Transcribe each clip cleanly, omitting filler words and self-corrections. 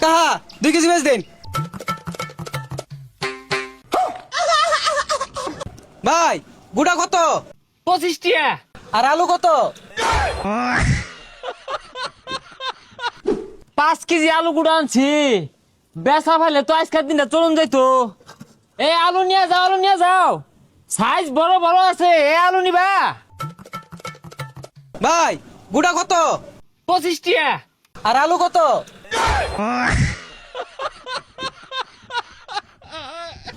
কাহা 2 কেজি বেচ দেন ভাই। গুড়া কত? 25 টিয়া। আর আলু কত? 5 কেজি আলু গুঁড়া আনছি। বেচা ফেলে তো আজকের দিনটা চলুন যাইতো। এই আলু নিয়ে যাও, আলু নিয়ে যাও। সাইজ বড় বড় আছে, এই আলু নিবা। ভাই গুড়া কত? 25 টিয়া। আর আলু কত?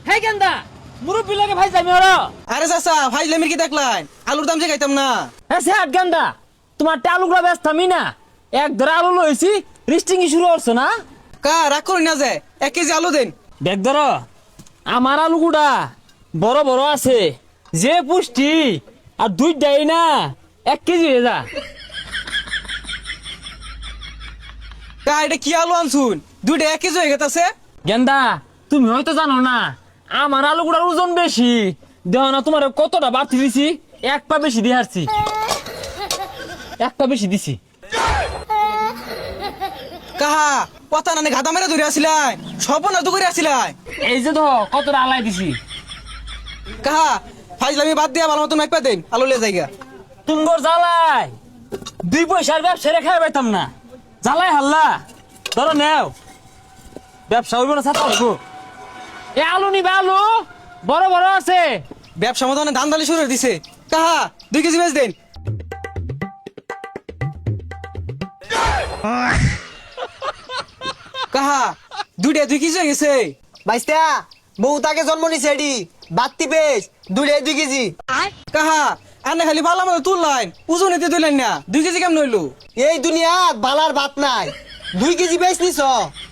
হে গেন্দা, মুরব্বি লাগে ভাই যাবি ওরা। আরে চাচা ফাইজলামির কি দেখলাই? আলুর দাম যে খাইতাম না। হ্যাঁ সে গেন্দা, তোমার আলুগুলা ব্যস্ত আমি না। এক ধরে আলু লইছি, রিস্টিং শুরু করছো না? কা রাগ করি না যে 1 কেজি আলু দেন। দেখ ধর, আমার আলুগুড়া বড় বড় আছে, যে পুষ্টি। আর 2টাই না 1 কেজি হয়ে যা। কা এটা কি আলু আনছুন? 2টা 1 কেজি হয়ে গেছে। গেন্দা, তুমি হয়তো জানো না, আমার আলুগুড়ার ওজন বেশি। দেহ না তোমার কতটা বাড়তি দিছি, 1 পা বেশি দিয়ে হারছি। 1 পা বেশি দিছি। কাহা কথা না গাদা মেরে ধরে আসিলাই, সব না তো করে আসিলাই। এই যে তো কতটা আলাই দিছি। কাহা ফাইজলামি বাদ দিয়া ভালো মতন মাইপা দেন, আলু লে জায়গা। তুমগর জ্বালাই 2 পয়সার ব্যবসা রেখে পাইতাম না। জ্বালাই হাল্লা ধরো নেও, ব্যবসা হইব না ছাতা হইব। এ আলু নিবে, আলু বড় বড় আছে। ব্যবসা মতো ধান দালি শুরু করে দিছে। কাহা 2 কেজি বেচ দেন। কাহা 2টা 2 কেজি হয়ে গেছে। বাইস্তা বউ তাকে জন্ম নিছে এডি বাত্তি পেস 2 কেজি। কাহা আনে খালি ভালো মতো তুললাই, ওজন এতে তুললেন না। 2 কেজি কেমন হইলো? এই দুনিয়াত বালার ভাত নাই। 2 কেজি বেচ নিছ,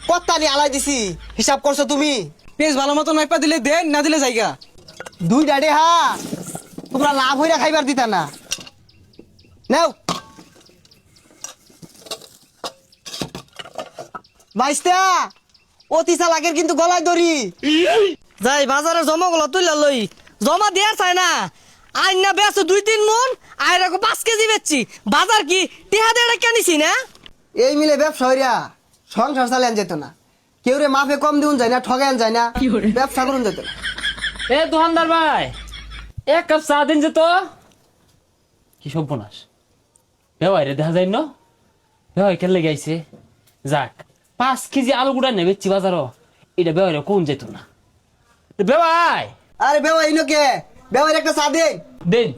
কত্তানি আলাই দিছি, হিসাব করছো তুমি? পেঁচ ভালো মতন মাইপা দিলে দেন, না দিলে জায়গা। 2টা ডে হা, তোমরা লাভ হইরা খাইবার দিতা না। নাও বাইস্তা, অতি চালাকের কিন্তু গলায় দড়ি। যাই বাজারে জমা গুলো তুইলা লই, জমা দেয়ার চাই না। আইন না বেছো 2-3 মন, আইরা 5 কেজি বেচছি। বাজার কি টিহা দিয়ে কেনিছি না? এই মিলে ব্যবসা হইরা সংসার চালান যেত না। কেউ রে মাফে কম দিউন যায় না, ঠগান যায় না, ব্যবসা করুন যেত না। এ দোকানদার ভাই, 1 কাপ চা দিন যে তো। কি সর্বনাশ, বেওয়াইরে দেখা যায় না। বেওয়াই কেলে গাইছে। যাক 5 কেজি আলু গুড়া নেবেছি বাজারও, এটা বেওয়াইরে কোন যেত না। বেওয়াই আরে বেওয়া ইনোকে, বেওয়ার একটা চা দে। দিন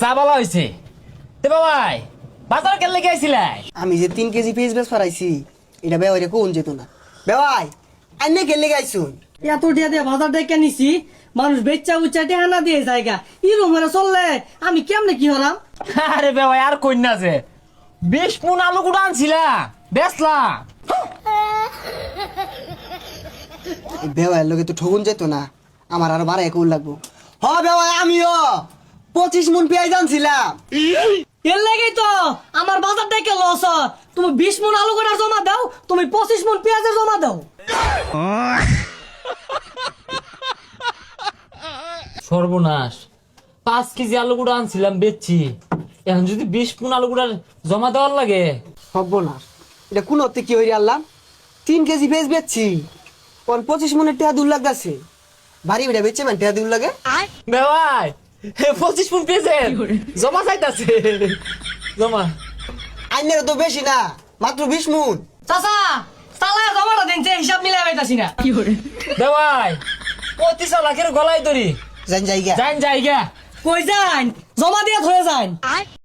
চা বলা হয়েছে। তে বেওয়াই বাজার কেলে গাইছিলাই? আমি যে 3 কেজি পেঁয়াজ বেচ ফরাইছি, এটা বেওয়ারে কোন যেত না। বেওয়াই আইনে গেলে গাইছুন। এত টিহা দিয়ে বাজার দিয়ে কেনিছি, মানুষ বেচা উচ্চা টিহা না দিয়ে জায়গা ইরম হয়ে চললে আমি কেমনে কি হলাম? আরে বেওয়াই আর কইন না যে 20 মণ আলু গুড়া আনছিলা, বেচলাম। বেওয়ার লোকে তো ঠগুন যেত না, আমার আরো 12 একুল লাগবো। হ বেওয়াই আমিও 25 মণ পেঁয়াজ আনছিলাম। এর লাগেই তো আমার বাজার থেকে লস। তুমি 20 মন আলু করে জমা দাও, তুমি 25 মন পেঁয়াজের জমা দাও। সর্বনাশ, 5 কেজি আলু গুঁড়া আনছিলাম বেচছি। এখন যদি 20 মণ আলু গুঁড়ার জমা দেওয়ার লাগে। হব না, এটা কোন অর্থে কি হইরে আনলাম? 3 কেজি পেঁয়াজ বেচছি, কোন 25 মণের টেহা দূর লাগতাছে। ভারী বেটা বেচছে মানে টেহা দূর লাগে। বেওয়াই 25 মণ পেয়েছে, জমা চাইতাছে। জমা আইনের তো বেশি না, মাত্র 20 মণ। চাচা চালায় জমাটা দিন, হিসাব মিলাই পাইতাছি না। বেওয়াই 25 লাখের গলায় দড়ি। জান জায়গা যাইন যাইগা। কই যান, জমা দিয়ে ধরে যান।